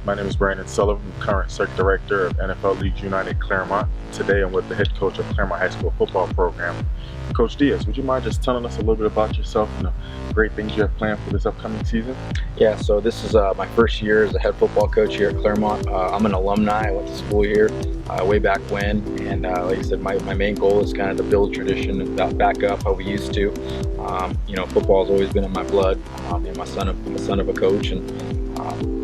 My name is Brandon Sullivan, current circuit director of NFL Leagues United Clairemont. Today I'm with the head coach of Clairemont High School football program. Coach Diaz, would you mind just telling us a little bit about yourself and the great things you have planned for this upcoming season? Yeah, so this is my first year as a head football coach here at Clairemont. I'm an alumni. I went to school here way back when, and like I said, my main goal is kind of to build tradition and back up how we used to. Football has always been in my blood. I'm a son of a coach, and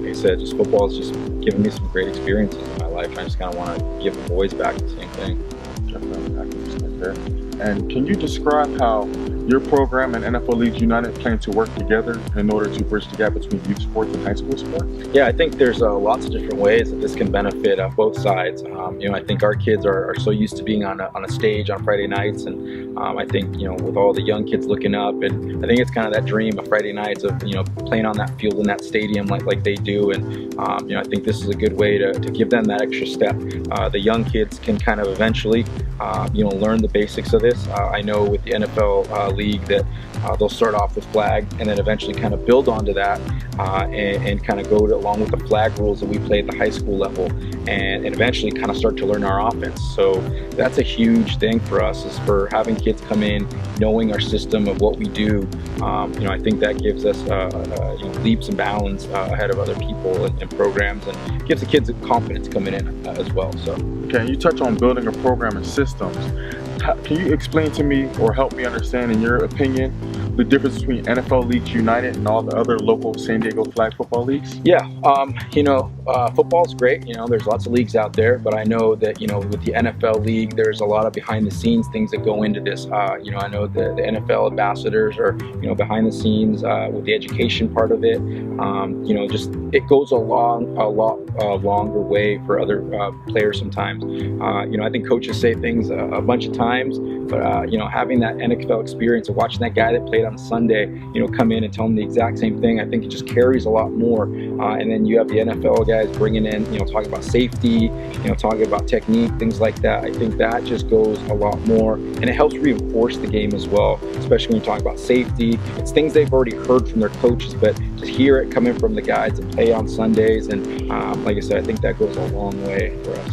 like I said, just football has just given me some great experiences in my life. I just kind of want to give the boys back the same thing. Definitely, I can understand that. And can you describe how your program and NFL Leagues United plan to work together in order to bridge the gap between youth sports and high school sports? Yeah, I think there's lots of different ways that this can benefit both sides. I think our kids are so used to being on a stage on Friday nights, and I think with all the young kids looking up, and I think it's kind of that dream of Friday nights of playing on that field in that stadium like they do, and I think this is a good way to give them that extra step. The young kids can kind of eventually learn the basics of this. I know with the NFL league that they'll start off with flag and then eventually kind of build onto that and kind of go along with the flag rules that we play at the high school level, and eventually kind of start to learn our offense. So that's a huge thing for us, is for having kids come in knowing our system of what we do. I think that gives us leaps and bounds ahead of other people and programs, and gives the kids confidence coming in as well. So okay, you touch on building a program and systems. Can you explain to me, or help me understand, in your opinion, the difference between NFL Leagues United and all the other local San Diego flag football leagues? Yeah, football's great. There's lots of leagues out there, but I know that, with the NFL league, there's a lot of behind the scenes things that go into this. I know the NFL ambassadors are, behind the scenes with the education part of it. It goes a lot longer way for other players sometimes. I think coaches say things a bunch of times, but having that NFL experience of watching that guy that played on Sunday, come in and tell them the exact same thing, I think it just carries a lot more. And then you have the NFL guys bringing in, talking about safety, talking about technique, things like that. I think that just goes a lot more, and it helps reinforce the game as well, especially when you talk about safety. It's things they've already heard from their coaches, but to hear it coming from the guys that play on Sundays, and like I said, I think that goes a long way for us.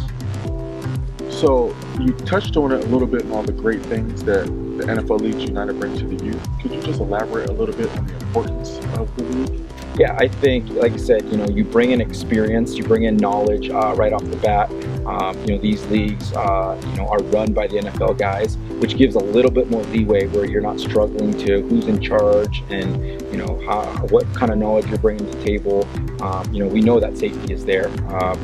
So you touched on it a little bit, on all the great things that the NFL Leagues United bring to the youth. Could you just elaborate a little bit on the importance of the league? Yeah, I think, like I said, you bring in experience, you bring in knowledge right off the bat. These leagues, are run by the NFL guys, which gives a little bit more leeway where you're not struggling to who's in charge and, what kind of knowledge you're bringing to the table. We know that safety is there.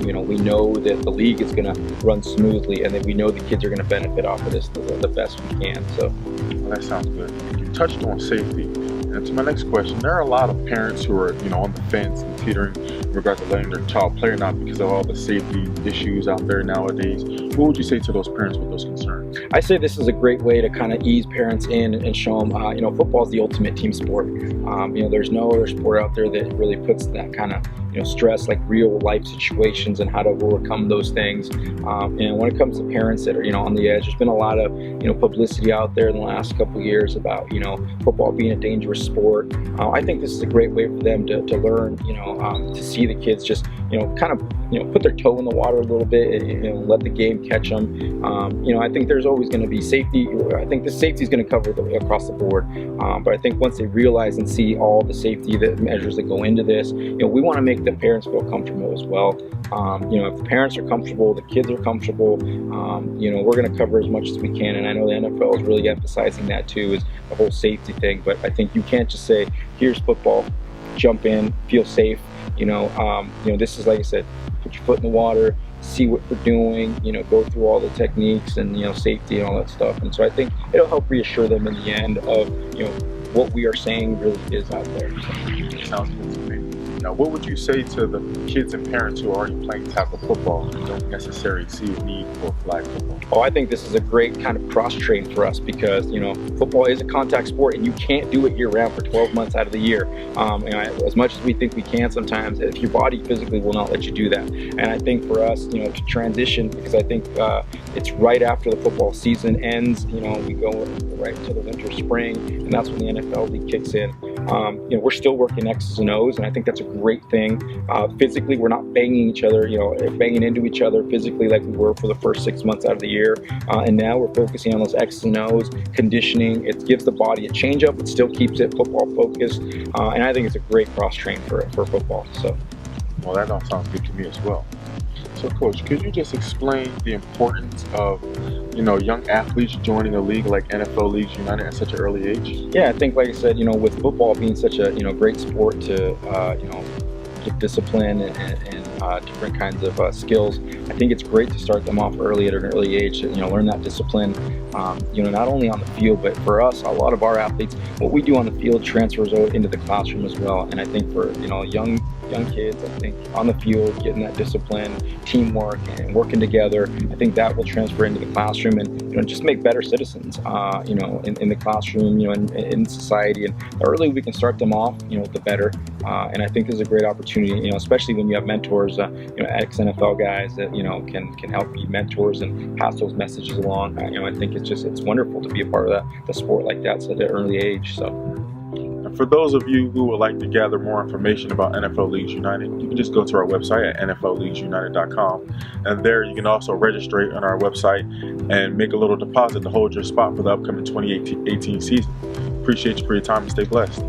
We know that the league is going to run smoothly, and that we know the kids are going to benefit off of this the best we can. So, well, that sounds good. You touched on safety. And to my next question, there are a lot of parents who are, on the fence and teetering in regards to letting their child play or not because of all the safety issues out there nowadays. What would you say to those parents with those concerns? I say this is a great way to kind of ease parents in and show them, football is the ultimate team sport. There's no other sport out there that really puts that kind of, stress, like real life situations and how to overcome those things. And when it comes to parents that are, on the edge, there's been a lot of, publicity out there in the last couple of years about, football being a dangerous sport. I think this is a great way for them to learn, to see the kids just, kind of, put their toe in the water a little bit and let the game catch them. I think there's always going to be safety. I think the safety is going to cover across the board. But I think once they realize and see all the safety measures that go into this, we want to make the parents feel comfortable as well. If the parents are comfortable, the kids are comfortable, we're going to cover as much as we can. And I know the NFL is really emphasizing that too, is the whole safety thing. But I think you can't just say, here's football, jump in, feel safe. This is, like I said, put your foot in the water, see what we're doing, go through all the techniques and, safety and all that stuff. And so I think it'll help reassure them in the end of, what we are saying really is out there. So, sounds good to me. Now, what would you say to the kids and parents who are already playing tackle football and don't necessarily see a need for flag football? Oh, I think this is a great kind of cross-train for us because, football is a contact sport and you can't do it year-round for 12 months out of the year. As much as we think we can sometimes, if your body physically will not let you do that. And I think for us, to transition, because I think it's right after the football season ends, we go right into the winter, spring, and that's when the NFL league kicks in. we're still working X's and O's, and I think that's a great thing. Physically, we're not banging each other, banging into each other physically like we were for the first 6 months out of the year. And now we're focusing on those X's and O's, conditioning. It gives the body a change up. It still keeps it football focused. And I think it's a great cross train for football. So, well, that all sounds good to me as well. So, Coach, could you just explain the importance of, young athletes joining a league like NFL Leagues United at such an early age? Yeah, I think, like I said, with football being such a great sport to get discipline and different kinds of skills, I think it's great to start them off early at an early age to learn that discipline. Not only on the field, but for us, a lot of our athletes, what we do on the field transfers into the classroom as well. And I think for young kids, I think on the field, getting that discipline, teamwork, and working together, I think that will transfer into the classroom and just make better citizens, in the classroom, and in society. And the earlier we can start them off, the better. And I think this is a great opportunity, especially when you have mentors, ex-NFL guys that, can help be mentors and pass those messages along. I think it's wonderful to be a part of the sport like that at an early age. So. And for those of you who would like to gather more information about NFL Leagues United, you can just go to our website at nflleaguesunited.com. And there you can also register on our website and make a little deposit to hold your spot for the upcoming 2018 season. Appreciate you for your time and stay blessed.